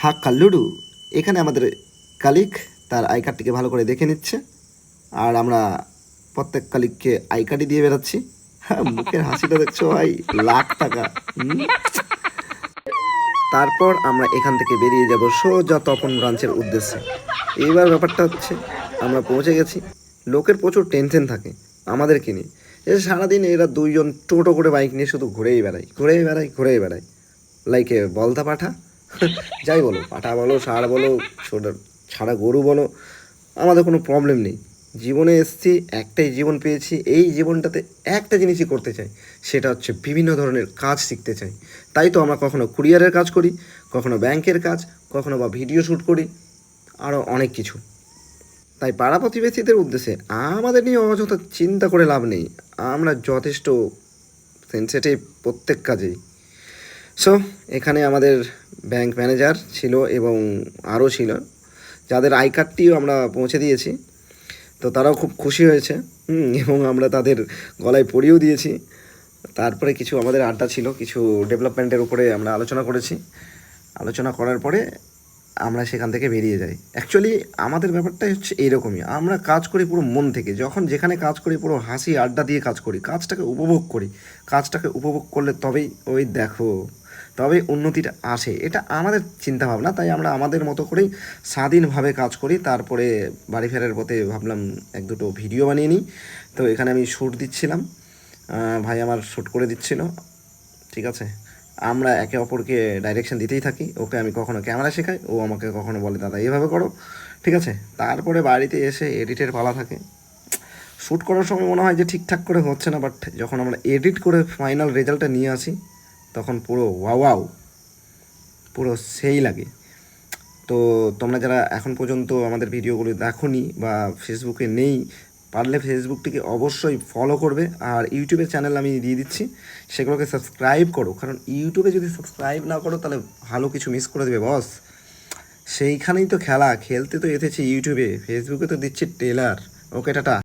হাক্কা ludo. এখানে আমাদের কালিক তার আই কার্ডটিকে ভালো করে দেখে নিচ্ছে, আর আমরা প্রত্যেক কালিককে আই কার্ডই দিয়ে বেড়াচ্ছি। হ্যাঁ, মুখের হাসিটা দেখছো ভাই, লাখ টাকা। তারপর আমরা এখান থেকে বেরিয়ে যাব সোজা তপন ব্রাঞ্চের উদ্দেশ্যে। এইবার ব্যাপারটা হচ্ছে, আমরা পৌঁছে গেছি। লোকের প্রচুর টেনশন থাকে আমাদেরকে নিয়ে, যে সারাদিন এরা দুইজন টোটো করে বাইক নিয়ে শুধু ঘুরেই বেড়ায় ঘুরেই বেড়ায় ঘুরেই বেড়ায়, লাইকে বলতা পাঠা। যাই বলো, পাঠা বলো, ষাঁড় বলো, ছাড়া গরু বলো, আমাদের কোনো প্রবলেম নেই। জীবনে এসেছি, একটাই জীবন পেয়েছি, এই জীবনটাতে একটা জিনিসই করতে চাই, সেটা হচ্ছে বিভিন্ন ধরনের কাজ শিখতে চাই। তাই তো আমরা কখনো কুরিয়ারের কাজ করি, কখনো ব্যাংকের কাজ, কখনো বা ভিডিও শ্যুট করি, আরও অনেক কিছু। তাই পাড়া প্রতিবেশীদের উদ্দেশ্যে আমাদের নিয়ে অযথা চিন্তা করে লাভ নেই, আমরা যথেষ্ট সেন্সিটিভ প্রত্যেক কাজেই। সো এখানে আমাদের ব্যাংক ম্যানেজার ছিল এবং আরও ছিল, যাদের আই কার্ডটিও আমরা পৌঁছে দিয়েছি। তো তারাও খুব খুশি হয়েছে, এবং আমরা তাদের গলায় পরিয়েও দিয়েছি। তারপরে কিছু আমাদের আড্ডা ছিল, কিছু ডেভেলপমেন্টের উপরে আমরা আলোচনা করেছি। আলোচনা করার পরে আমরা সেখান থেকে বেরিয়ে যাই। অ্যাকচুয়ালি আমাদের ব্যাপারটাই হচ্ছে এইরকমই, আমরা কাজ করি পুরো মন থেকে, যখন যেখানে কাজ করি পুরো হাসি আড্ডা দিয়ে কাজ করি, কাজটাকে উপভোগ করি। কাজটাকে উপভোগ করলে তবেই ওই দেখো, তবে উন্নতিটা আসে, এটা আমাদের চিন্তাভাবনা। তাই আমরা আমাদের মতো করেই স্বাধীনভাবে কাজ করি। তারপরে বাড়ি ফেরার পথে ভাবলাম এক দুটো ভিডিও বানিয়ে নিই। তো এখানে আমি শ্যুট দিচ্ছিলাম, ভাই আমার শ্যুট করে দিচ্ছিল। ঠিক আছে, আমরা একে অপরকে ডাইরেকশন দিতেই থাকি। ওকে আমি কখনো ক্যামেরা শেখাই, ও আমাকে কখনো বলে দাদা এইভাবে করো। ঠিক আছে, তারপরে বাড়িতে এসে এডিটের পালা থাকে। শ্যুট করার সময় মনে হয় যে ঠিকঠাক করে হচ্ছে না, বাট যখন আমরা এডিট করে ফাইনাল রেজাল্টটা নিয়ে আসি, তখন পুরো ওয়াও, পুরো সেই লাগে। তো তোমরা যারা এখন পর্যন্ত আমাদের ভিডিওগুলো দেখোনি বা ফেসবুকে নেই, পারলে ফেসবুকটিকে অবশ্যই ফলো করবে। আর ইউটিউবের চ্যানেল আমি দিয়ে দিচ্ছি, সেগুলোকে সাবস্ক্রাইব করো, কারণ ইউটিউবে যদি সাবস্ক্রাইব না করো তাহলে ভালো কিছু মিস করে দেবে বস। সেইখানেই তো খেলা, খেলতে তো এসেছি ইউটিউবে, ফেসবুকে তো দিচ্ছি টেলার। ওকে, টাটা।